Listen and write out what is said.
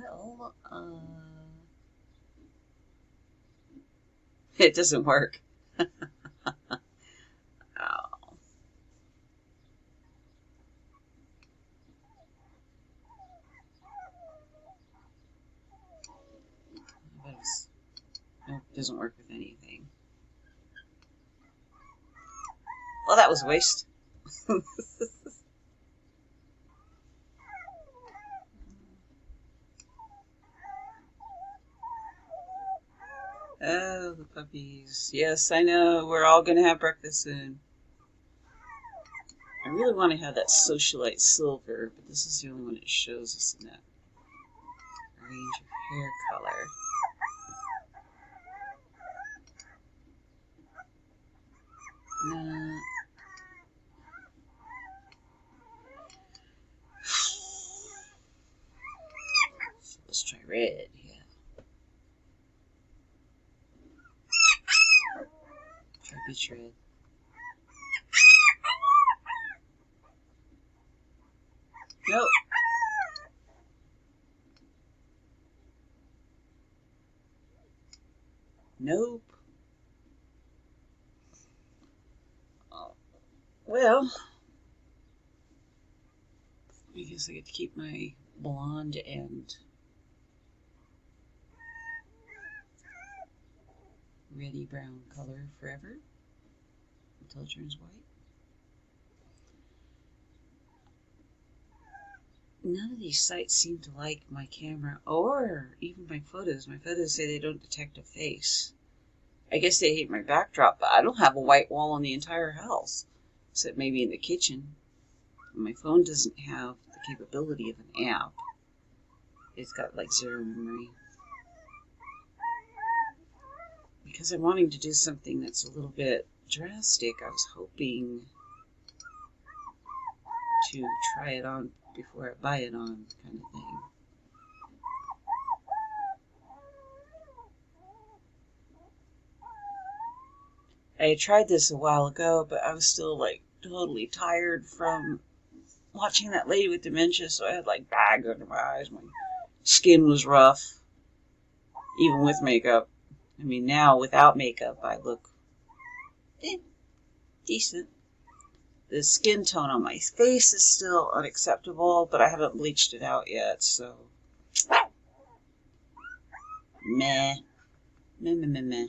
Well, it doesn't work. Oh, but nope, doesn't work with anything. Well, that was a waste. Oh, the puppies. Yes, I know. We're all going to have breakfast soon. I really want to have that socialite silver, but this is the only one it shows us in that range of hair color. No. So let's try red. Yeah. Try beach red. Nope. Nope. Oh, well, I guess I get to keep my blonde and reddy brown color forever until it turns white. None of these sites seem to like my camera or even my photos. My photos say they don't detect a face. I guess they hate my backdrop, but I don't have a white wall in the entire house, except maybe in the kitchen. My phone doesn't have the capability of an app. It's got like zero memory. Because I'm wanting to do something that's a little bit drastic, I was hoping to try it on before I buy it on, kind of thing. I tried this a while ago, but I was still like totally tired from watching that lady with dementia, so I had like bags under my eyes. My skin was rough, even with makeup. I mean, now without makeup, I look decent. The skin tone on my face is still unacceptable, but I haven't bleached it out yet, so meh. Meh, meh, meh, meh.